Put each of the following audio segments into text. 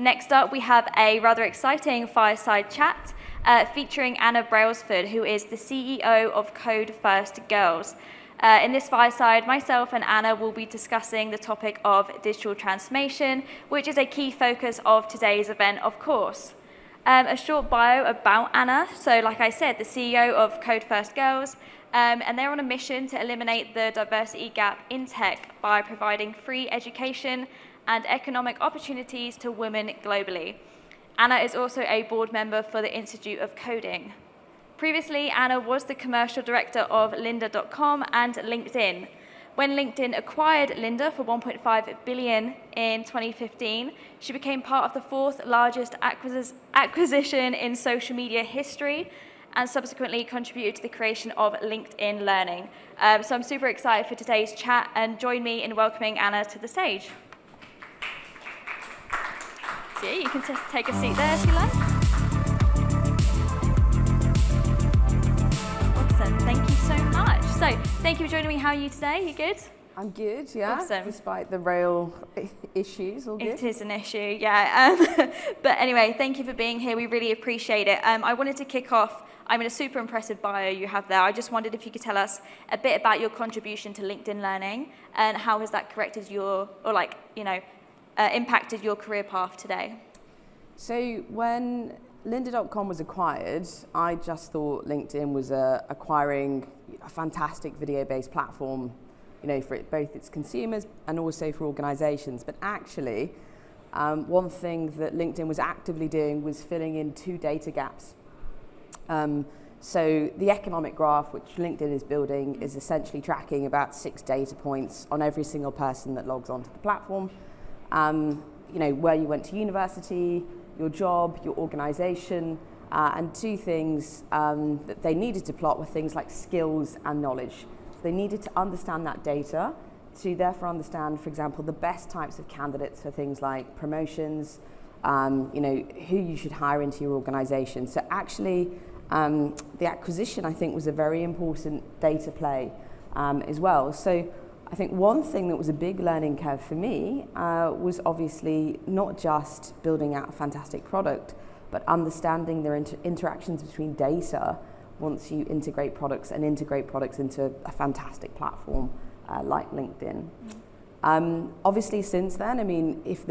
next up we have a rather exciting fireside chat featuring Anna Brailsford, who is the CEO of Code First Girls. In this fireside, myself and Anna will be discussing the topic of digital transformation, which is a key focus of today's event, of course. A short bio about Anna. So like I said, the CEO of Code First Girls, and they're on a mission to eliminate the diversity gap in tech by providing free education and economic opportunities to women globally. Anna is also a board member for the Institute of Coding. Previously, Anna was the commercial director of lynda.com and LinkedIn. When LinkedIn acquired Lynda for $1.5 billion in 2015, she became part of the fourth largest acquisition in social media history, and subsequently contributed to the creation of LinkedIn Learning. So I'm super excited for today's chat, and join me in welcoming Anna to the stage. So you can just take a seat there if you like. Awesome, thank you so much. So thank you for joining me. How are you today? You good? I'm good, yeah. Awesome. Despite the rail issues, all good. It is an issue, yeah. But anyway, thank you for being here. We really appreciate it. I wanted to kick off. I mean, a super impressive bio you have there. I just wondered if you could tell us a bit about your contribution to LinkedIn Learning and how has that corrected your, or like, you know, impacted your career path today? So when lynda.com was acquired, I just thought LinkedIn was acquiring a fantastic video-based platform, you know, for both its consumers and also for organizations. But actually, one thing that LinkedIn was actively doing was filling in two data gaps. So the economic graph, which LinkedIn is building, is essentially tracking about 6 data points on every single person that logs onto the platform. You know, where you went to university, your job, your organization, and two things that they needed to plot were things like skills and knowledge. So they needed to understand that data to therefore understand, for example, the best types of candidates for things like promotions, you know, who you should hire into your organization. So actually, the acquisition, I think, was a very important data play as well. So I think one thing that was a big learning curve for me was obviously not just building out a fantastic product, but understanding their interactions between data once you integrate products into a fantastic platform like LinkedIn. Obviously, since then, I mean, if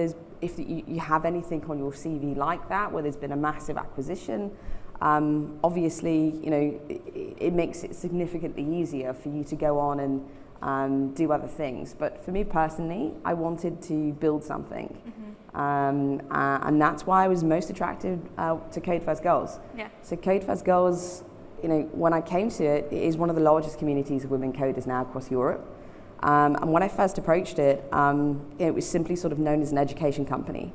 you have anything on your CV like that, where there's been a massive acquisition, obviously, you know, it makes it significantly easier for you to go on and do other things. But for me personally, I wanted to build something. Mm-hmm. And that's why I was most attracted to Code First Girls. Yeah. So Code First Girls, you know, when I came to it, it is one of the largest communities of women coders now across Europe. And when I first approached it, it was simply sort of known as an education company.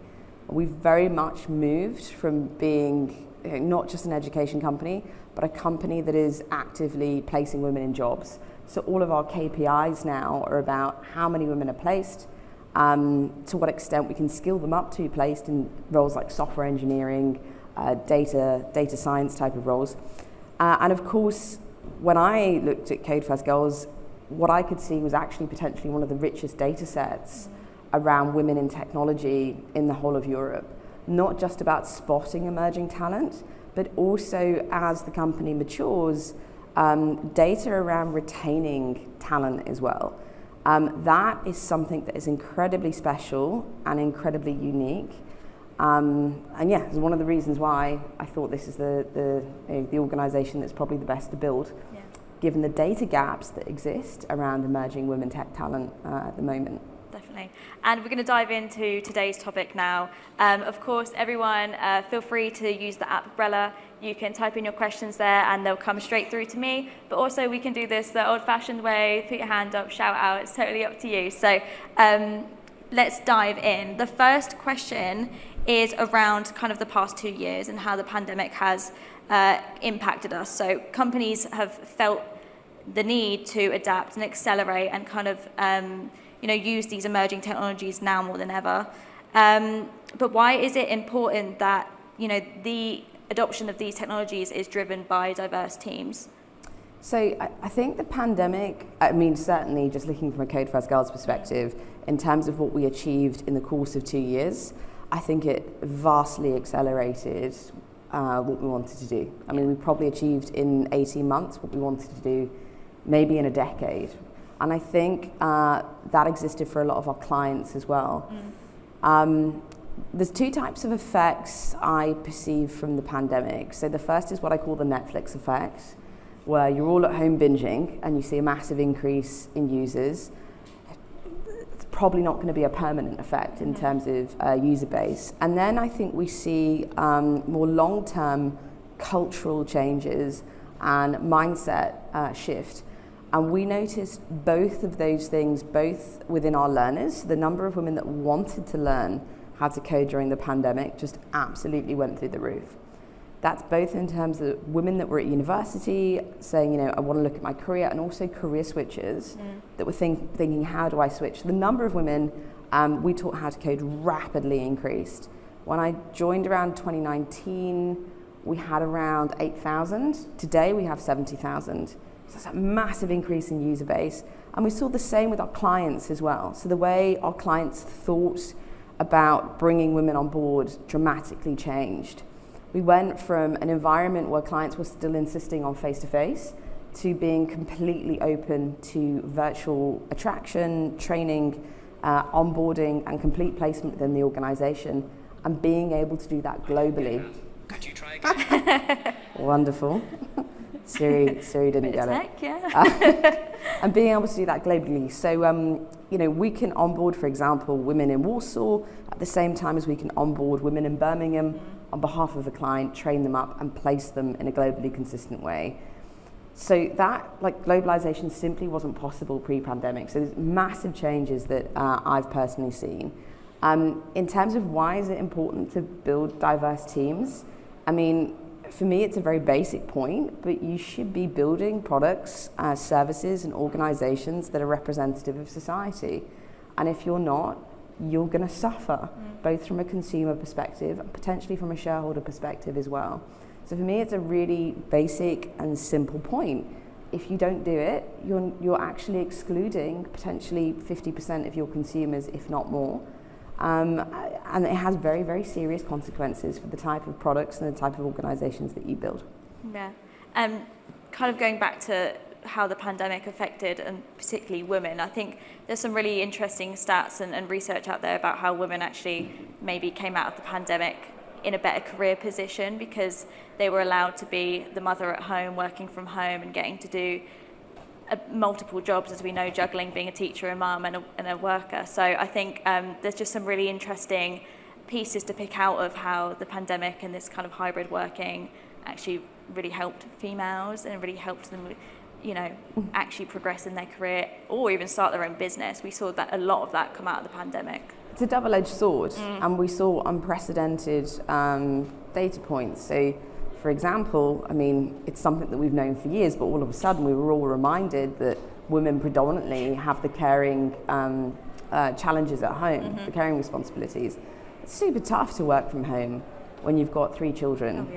We've very much moved from being, you know, not just an education company, but a company that is actively placing women in jobs. So all of our KPIs now are about how many women are placed, to what extent we can skill them up to be placed in roles like software engineering, data science type of roles. And of course, when I looked at Code First Girls, what I could see was actually potentially one of the richest data sets around women in technology in the whole of Europe. Not just about spotting emerging talent, but also as the company matures, data around retaining talent as well. That is something that is incredibly special and incredibly unique. And yeah, it's one of the reasons why I thought this is the organization that's probably the best to build, yeah, given the data gaps that exist around emerging women tech talent at the moment. Definitely. And we're going to dive into today's topic now. Of course, everyone, feel free to use the app Umbrella. You can type in your questions there and they'll come straight through to me. But also we can do this the old-fashioned way, put your hand up, shout out. It's totally up to you. So let's dive in. The first question is around kind of the past 2 years and how the pandemic has impacted us. So companies have felt the need to adapt and accelerate and kind of you know, use these emerging technologies now more than ever. But why is it important that, you know, the adoption of these technologies is driven by diverse teams? So I think the pandemic, I mean, certainly just looking from a Code First Girls perspective, in terms of what we achieved in the course of 2 years, I think it vastly accelerated what we wanted to do. I mean, we probably achieved in 18 months what we wanted to do maybe in a decade. And I think that existed for a lot of our clients as well. There's two types of effects I perceive from the pandemic. So the first is what I call the Netflix effect, where you're all at home binging and you see a massive increase in users. It's probably not going to be a permanent effect in terms of user base. And then I think we see more long-term cultural changes and mindset shift. And we noticed both of those things, both within our learners. The number of women that wanted to learn how to code during the pandemic just absolutely went through the roof. That's both in terms of women that were at university saying, you know, I want to look at my career, and also career switchers that were thinking, how do I switch? The number of women we taught how to code rapidly increased. When I joined around 2019, we had around 8,000. Today we have 70,000. So that's a massive increase in user base. And we saw the same with our clients as well. So the way our clients thought about bringing women on board dramatically changed. We went from an environment where clients were still insisting on face-to-face to being completely open to virtual attraction, training, onboarding, and complete placement within the organization, and being able to do that globally. Could you try again? Wonderful. Siri didn't get it. Yeah. And being able to do that globally. So, you know, we can onboard, for example, women in Warsaw at the same time as we can onboard women in Birmingham on behalf of a client, train them up and place them in a globally consistent way. So that, like, globalization simply wasn't possible pre-pandemic. So there's massive changes that I've personally seen. In terms of why is it important to build diverse teams? I mean, for me, it's a very basic point, but you should be building products, services, and organizations that are representative of society. And if you're not, you're going to suffer, both from a consumer perspective and potentially from a shareholder perspective as well. So for me, it's a really basic and simple point. If you don't do it, you're actually excluding potentially 50% of your consumers, if not more. And it has very, very serious consequences for the type of products and the type of organizations that you build. Yeah. Kind of going back to how the pandemic affected, and particularly women, I think there's some really interesting stats and research out there about how women actually maybe came out of the pandemic in a better career position because they were allowed to be the mother at home, working from home, and getting to do multiple jobs, as we know, juggling being a teacher, a mum, and a worker. So I think there's just some really interesting pieces to pick out of how the pandemic and this kind of hybrid working actually really helped females and really helped them, you know, actually progress in their career or even start their own business. We saw that a lot of that come out of the pandemic. It's a double-edged sword, and we saw unprecedented data points. So, for example, I mean, it's something that we've known for years, but all of a sudden we were all reminded that women predominantly have the caring challenges at home, the caring responsibilities. It's super tough to work from home when you've got 3 children,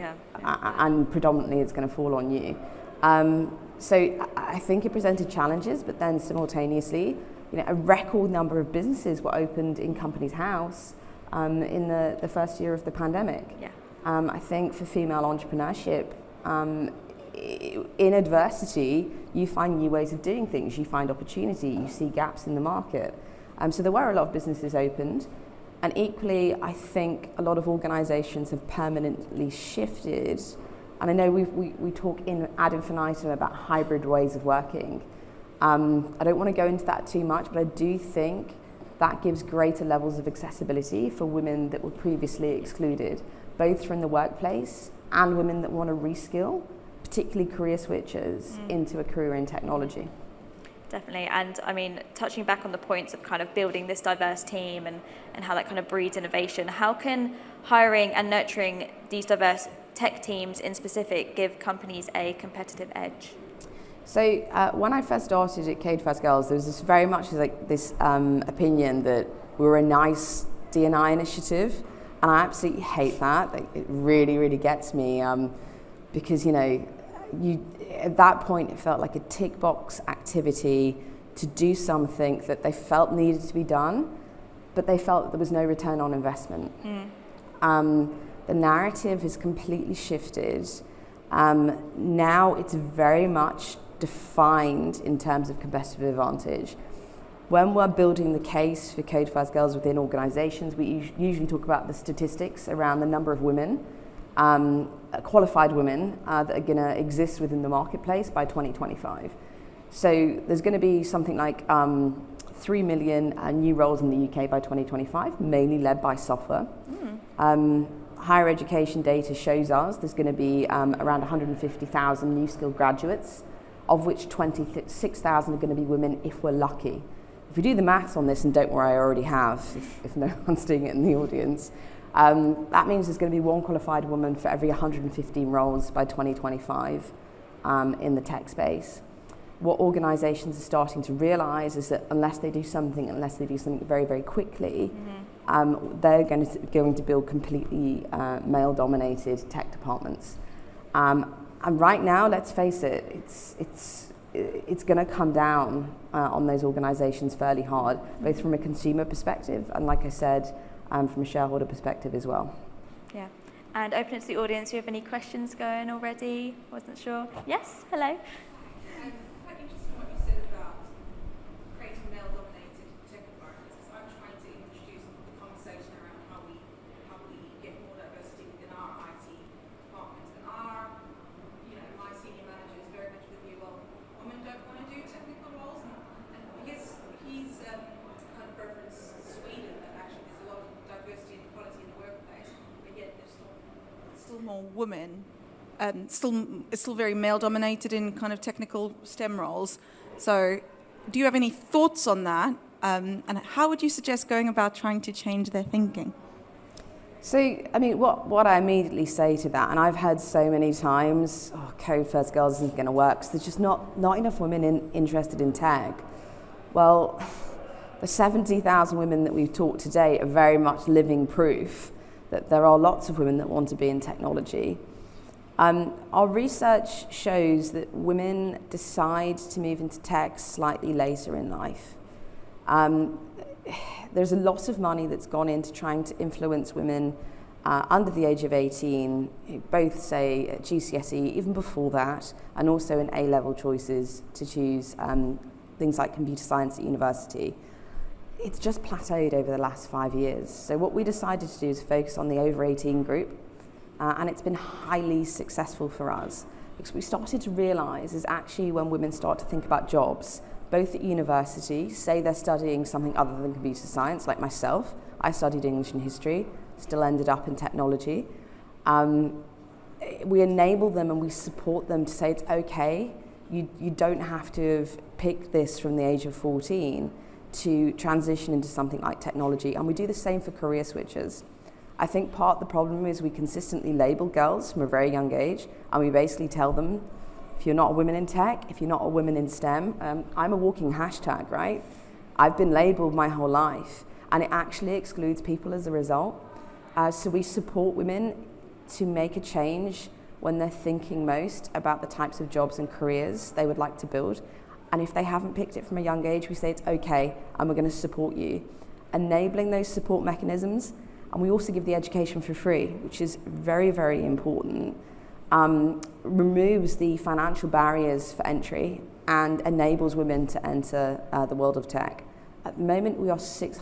and predominantly it's going to fall on you. So I think it presented challenges, but then simultaneously, you know, a record number of businesses were opened in Companies House in the first year of the pandemic. Yeah. I think for female entrepreneurship, in adversity, you find new ways of doing things, you find opportunity, you see gaps in the market. So there were a lot of businesses opened, and equally, I think a lot of organizations have permanently shifted. And I know we talk ad infinitum about hybrid ways of working. I don't want to go into that too much, but I do think that gives greater levels of accessibility for women that were previously excluded, both from the workplace and women that want to reskill, particularly career switchers, into a career in technology. Definitely. And I mean, touching back on the points of kind of building this diverse team and how that kind of breeds innovation, how can hiring and nurturing these diverse tech teams in specific give companies a competitive edge? So when I first started at Code First Girls, there was this very much like this opinion that we were a nice D&I initiative, and I absolutely hate that. Like, it really, really gets me because, you know, at that point it felt like a tick box activity to do something that they felt needed to be done, but they felt that there was no return on investment. The narrative has completely shifted. Now it's very much defined in terms of competitive advantage. When we're building the case for Code First Girls within organizations, we usually talk about the statistics around the number of women, qualified women, that are going to exist within the marketplace by 2025. So there's going to be something like 3 million new roles in the UK by 2025, mainly led by software. Higher education data shows us there's going to be around 150,000 new skilled graduates, of which 26,000 are going to be women if we're lucky. If we do the maths on this, and don't worry, I already have, if no one's doing it in the audience, that means there's going to be one qualified woman for every 115 roles by 2025 in the tech space. What organizations are starting to realize is that unless they do something very, very quickly, they're going to build completely male-dominated tech departments. And right now, let's face it, it's going to come down on those organizations fairly hard, both from a consumer perspective and, like I said, from a shareholder perspective as well. Yeah. And open it to the audience. Do you have any questions going already? Wasn't sure. Yes, hello. Quite interesting what you said about creating male-dominated tech environments. Because I'm trying to introduce the conversation around how we get more diversity within our IT department. And my senior manager is very much with you. Well, women don't want to do technical roles, and he's kind of referenced Sweden, that actually there's a lot of diversity and equality in the workplace, but yet there's still more women. It's still very male-dominated in kind of technical STEM roles. So do you have any thoughts on that? And how would you suggest going about trying to change their thinking? So, I mean, what I immediately say to that, and I've heard so many times, Code First Girls isn't going to work, because there's just not enough women interested in tech. Well, the 70,000 women that we've talked today are very much living proof that there are lots of women that want to be in technology. Our research shows that women decide to move into tech slightly later in life. There's a lot of money that's gone into trying to influence women under the age of 18, both say at GCSE, even before that, and also in A-level choices to choose things like computer science at university. It's just plateaued over the last 5 years. So what we decided to do is focus on the over 18 group. And it's been highly successful for us, because we started to realize is actually when women start to think about jobs, both at university, say they're studying something other than computer science, like myself. I studied English and history, still ended up in technology. We enable them and we support them to say it's okay, you don't have to have picked this from the age of 14 to transition into something like technology. And we do the same for career switchers. I think part of the problem is we consistently label girls from a very young age, and we basically tell them, if you're not a woman in tech, if you're not a woman in STEM, I'm a walking hashtag, right? I've been labeled my whole life, and it actually excludes people as a result. So we support women to make a change when they're thinking most about the types of jobs and careers they would like to build. And if they haven't picked it from a young age, we say it's okay, and we're going to support you. Enabling those support mechanisms. And we also give the education for free, which is very, very important. Removes the financial barriers for entry and enables women to enter the world of tech. At the moment, we are 600%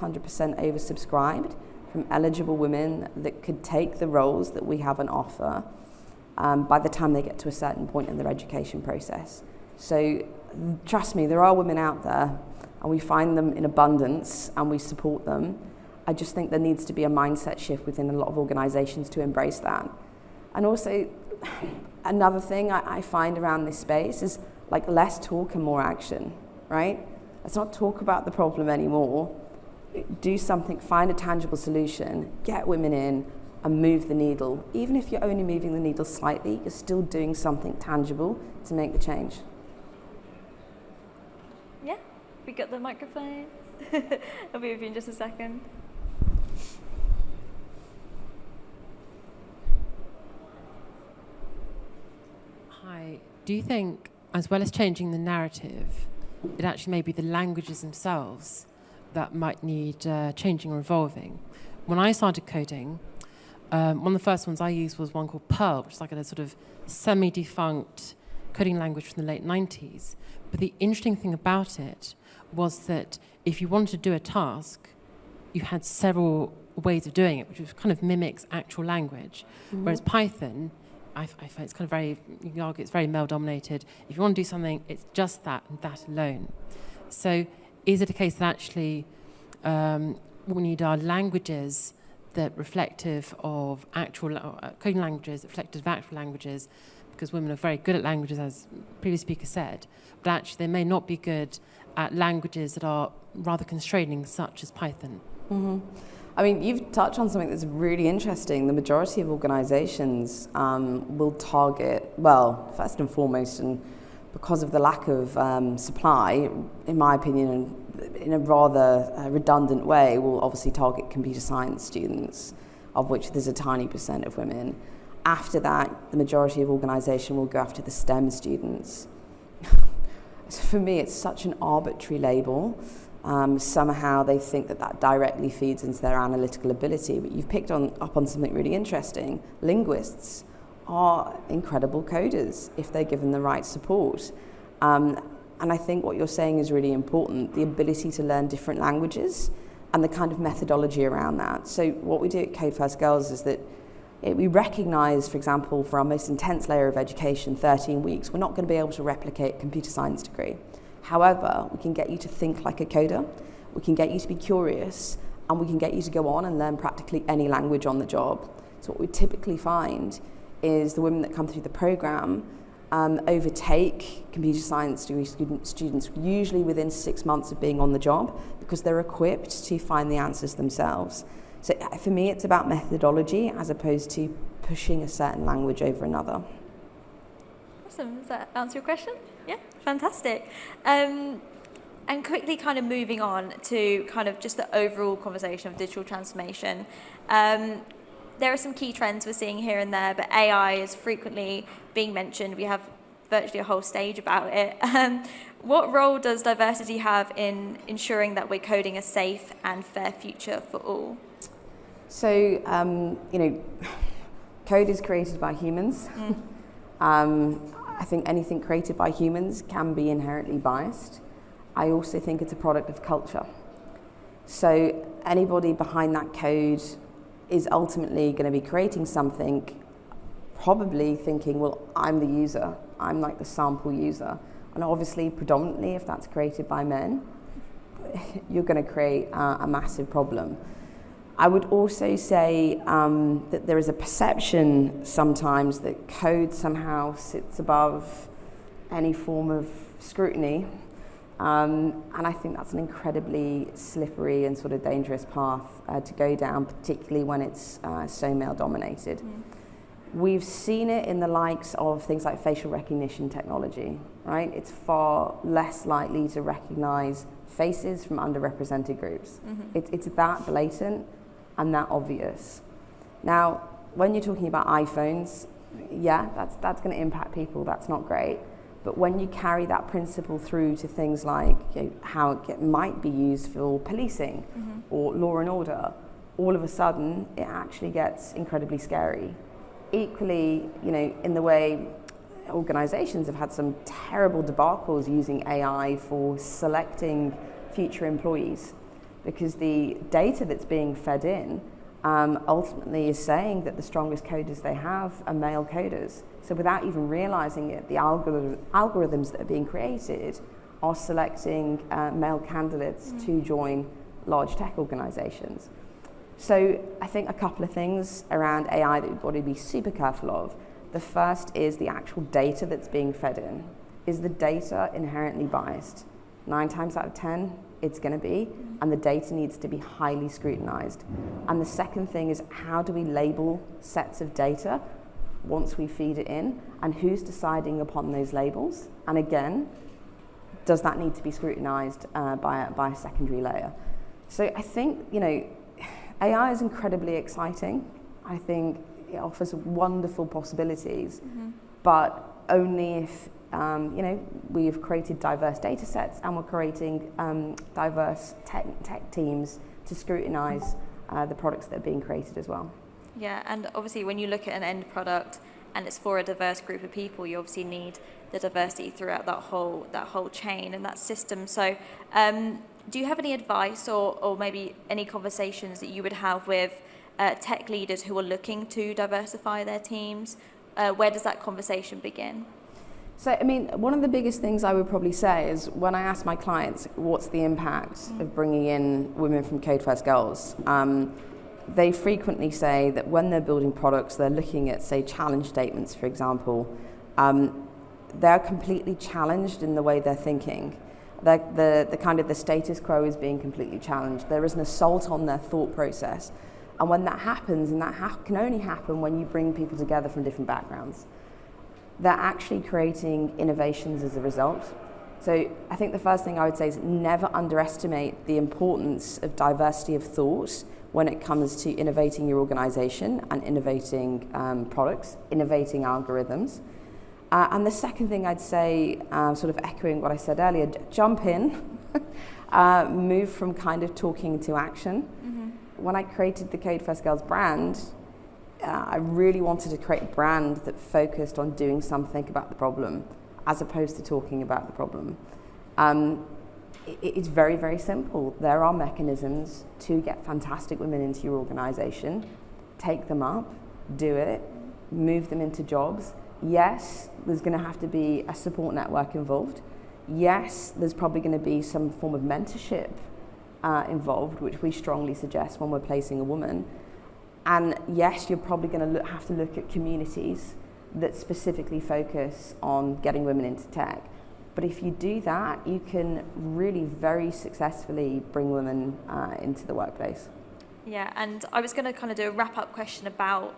oversubscribed from eligible women that could take the roles that we have on offer by the time they get to a certain point in their education process. So trust me, there are women out there, and we find them in abundance, and we support them. I just think there needs to be a mindset shift within a lot of organizations to embrace that. And also, another thing I find around this space is like less talk and more action, right? Let's not talk about the problem anymore. Do something, find a tangible solution, get women in and move the needle. Even if you're only moving the needle slightly, you're still doing something tangible to make the change. Yeah, we got the microphone. I'll be with you in just a second. Hi. Do you think, as well as changing the narrative, it actually may be the languages themselves that might need changing or evolving. When I started coding, one of the first ones I used was one called Perl, which is like a sort of semi-defunct coding language from the late 90s. But the interesting thing about it was that if you wanted to do a task, you had several ways of doing it, which was kind of mimics actual language. Whereas Python, I find it's kind of very, you can argue it's very male-dominated. If you want to do something, it's just that and that alone. So is it a case that actually what we need are languages that reflective of actual, coding languages, reflective of actual languages, because women are very good at languages, as the previous speaker said, but actually they may not be good at languages that are rather constraining, such as Python. I mean, you've touched on something that's really interesting. The majority of organizations will target, well, first and foremost, and because of the lack of supply, in my opinion, and in a rather redundant way, will obviously target computer science students, of which there's a tiny % of women. After that, the majority of organization will go after the STEM students. So for me, it's such an arbitrary label. Somehow they think that directly feeds into their analytical ability, but you've picked up on something really interesting. Linguists are incredible coders if they're given the right support. And I think what you're saying is really important, the ability to learn different languages and the kind of methodology around that. So what we do at Code First Girls is that we recognise, for example, for our most intense layer of education, 13 weeks, we're not going to be able to replicate a computer science degree. However, we can get you to think like a coder, we can get you to be curious, and we can get you to go on and learn practically any language on the job. So what we typically find is the women that come through the programme overtake computer science degree students usually within 6 months of being on the job, because they're equipped to find the answers themselves. So for me, it's about methodology as opposed to pushing a certain language over another. Awesome. Does that answer your question? Yeah, fantastic. And quickly kind of moving on to kind of just the overall conversation of digital transformation. There are some key trends we're seeing here and there, but AI is frequently being mentioned. We have virtually a whole stage about it. What role does diversity have in ensuring that we're coding a safe and fair future for all? So, code is created by humans. I think anything created by humans can be inherently biased. I also think it's a product of culture. So anybody behind that code is ultimately going to be creating something, probably thinking, well, I'm the user, I'm like the sample user. And obviously, predominantly, if that's created by men, you're going to create a massive problem. I would also say that there is a perception sometimes that code somehow sits above any form of scrutiny. And I think that's an incredibly slippery and sort of dangerous path to go down, particularly when it's so male-dominated. We've seen it in the likes of things like facial recognition technology, right? It's far less likely to recognize faces from underrepresented groups. It's that blatant and that obvious. Now, when you're talking about iPhones, yeah, that's going to impact people. That's not great. But when you carry that principle through to things like how it might be used for policing or law and order, all of a sudden it actually gets incredibly scary. Equally, in the way organizations have had some terrible debacles using AI for selecting future employees, because the data that's being fed in ultimately is saying that the strongest coders they have are male coders. So without even realizing it, the algorithms that are being created are selecting male candidates to join large tech organizations. So I think a couple of things around AI that we've got to be super careful of. The first is the actual data that's being fed in. Is the data inherently biased? 9 times out of 10, it's going to be, and the data needs to be highly scrutinized. And the second thing is, how do we label sets of data once we feed it in, and who's deciding upon those labels? And again, does that need to be scrutinized by a secondary layer? So I think, AI is incredibly exciting. I think it offers wonderful possibilities, but only if we've created diverse data sets, and we're creating diverse tech teams to scrutinize the products that are being created as well. Yeah, and obviously when you look at an end product and it's for a diverse group of people, you obviously need the diversity throughout that whole chain and that system. So do you have any advice or maybe any conversations that you would have with tech leaders who are looking to diversify their teams? Where does that conversation begin? So, I mean, one of the biggest things I would probably say is when I ask my clients, what's the impact of bringing in women from Code First Girls? They frequently say that when they're building products, they're looking at, say, challenge statements, for example. They're completely challenged in the way they're thinking. The kind of the status quo is being completely challenged. There is an assault on their thought process. And when that happens, and that can only happen when you bring people together from different backgrounds, they're actually creating innovations as a result. So I think the first thing I would say is never underestimate the importance of diversity of thought when it comes to innovating your organization and innovating products, innovating algorithms. And the second thing I'd say, sort of echoing what I said earlier, jump in, move from kind of talking to action. Mm-hmm. When I created the Code First Girls brand, I really wanted to create a brand that focused on doing something about the problem as opposed to talking about the problem. It's very, very simple. There are mechanisms to get fantastic women into your organization. Take them up, do it, move them into jobs. Yes, there's going to have to be a support network involved. Yes, there's probably going to be some form of mentorship involved, which we strongly suggest when we're placing a woman. And yes, you're probably going to have to look at communities that specifically focus on getting women into tech. But if you do that, you can really very successfully bring women into the workplace. Yeah, and I was going to kind of do a wrap-up question about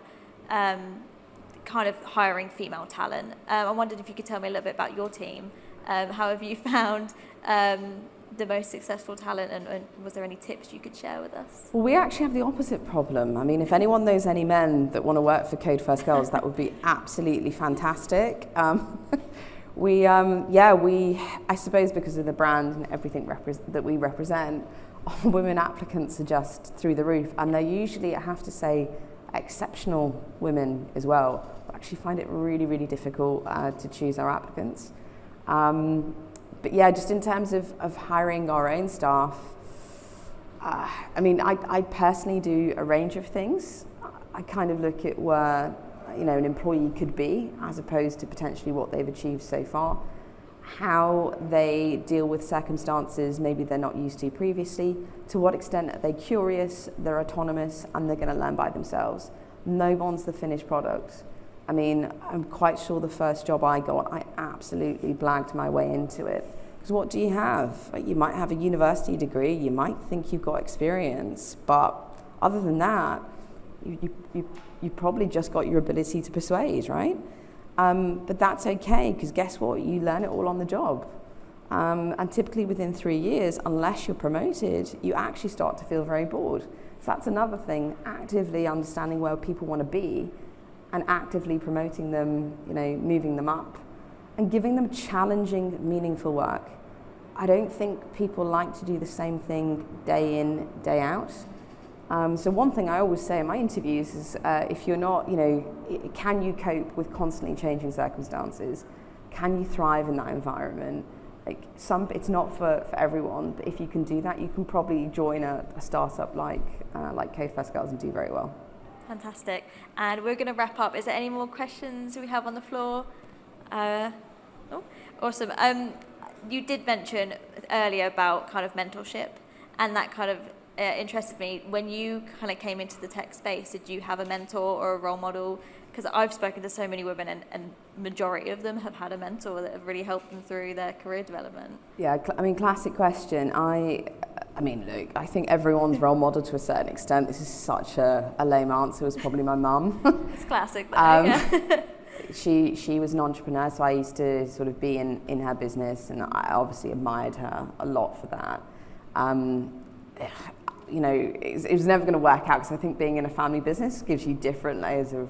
kind of hiring female talent. I wondered if you could tell me a little bit about your team. How have you found the most successful talent, and was there any tips you could share with us? Well, we actually have the opposite problem. I mean, if anyone knows any men that want to work for Code First Girls, that would be absolutely fantastic. I suppose because of the brand and everything that we represent, women applicants are just through the roof, and they're usually, I have to say, exceptional women as well. I actually find it really, really difficult to choose our applicants. But yeah, just in terms of hiring our own staff, I personally do a range of things. I kind of look at where, an employee could be as opposed to potentially what they've achieved so far, how they deal with circumstances maybe they're not used to previously, to what extent are they curious, they're autonomous, and they're going to learn by themselves. No one's the finished product. I mean, I'm quite sure the first job I got, I absolutely blagged my way into it. Because what do you have? You might have a university degree, you might think you've got experience, but other than that, you probably just got your ability to persuade, right? But that's okay, because guess what? You learn it all on the job. And typically within 3 years, unless you're promoted, you actually start to feel very bored. So that's another thing, actively understanding where people want to be and actively promoting them, moving them up and giving them challenging, meaningful work. I don't think people like to do the same thing day in, day out. So one thing I always say in my interviews is if you're not, can you cope with constantly changing circumstances? Can you thrive in that environment? It's not for everyone, but if you can do that, you can probably join a startup like Code First Girls and do very well. Fantastic. And we're going to wrap up. Is there any more questions we have on the floor? Awesome. You did mention earlier about kind of mentorship, and that kind of interested me. When you kind of came into the tech space, did you have a mentor or a role model? Because I've spoken to so many women, and majority of them have had a mentor that have really helped them through their career development. Yeah, classic question. Look, I think everyone's role model to a certain extent. This is such a lame answer. It was probably my mum. It's classic, though. Yeah. She was an entrepreneur, so I used to sort of be in her business, and I obviously admired her a lot for that. It was never going to work out, because I think being in a family business gives you different layers of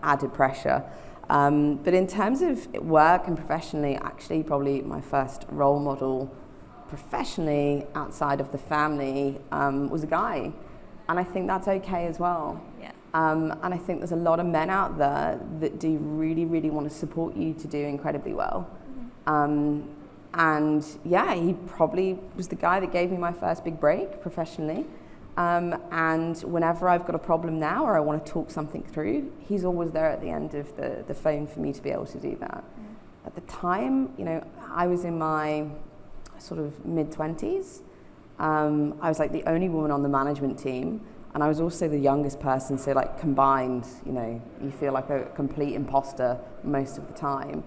added pressure. But in terms of work and professionally, actually probably my first role model professionally outside of the family was a guy. And I think that's okay as well. Yeah. And I think there's a lot of men out there that do really, really want to support you to do incredibly well. And yeah, he probably was the guy that gave me my first big break professionally. And whenever I've got a problem now or I want to talk something through, he's always there at the end of the phone for me to be able to do that. At the time, you know, I was in my sort of mid-20s. I was like the only woman on the management team, and I was also the youngest person, so like combined, you know, you feel like a complete imposter most of the time.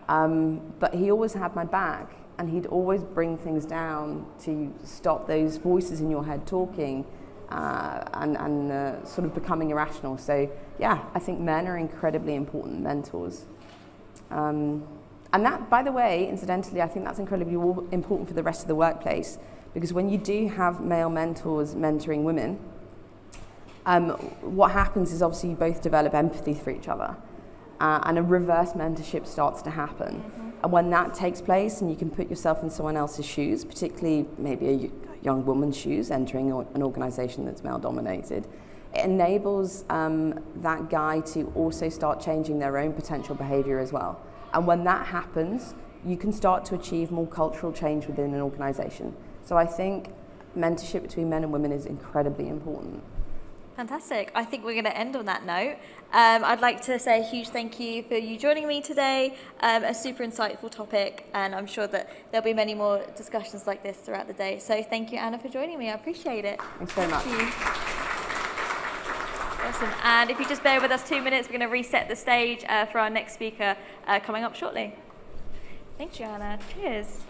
But he always had my back, and he'd always bring things down to stop those voices in your head talking and sort of becoming irrational. So yeah, I think men are incredibly important mentors. And that, by the way, incidentally, I think that's incredibly important for the rest of the workplace, because when you do have male mentors mentoring women, what happens is obviously you both develop empathy for each other, and a reverse mentorship starts to happen. And when that takes place and you can put yourself in someone else's shoes, particularly maybe a young woman's shoes entering an organization that's male dominated, it enables that guy to also start changing their own potential behavior as well. And when that happens, you can start to achieve more cultural change within an organization. So I think mentorship between men and women is incredibly important. Fantastic. I think we're going to end on that note. I'd like to say a huge thank you for you joining me today. A super insightful topic, and I'm sure that there'll be many more discussions like this throughout the day. So thank you, Anna, for joining me. I appreciate it. Thanks very much. Thank you. Awesome. And if you just bear with us 2 minutes, we're going to reset the stage for our next speaker coming up shortly. Thank you, Anna. Cheers.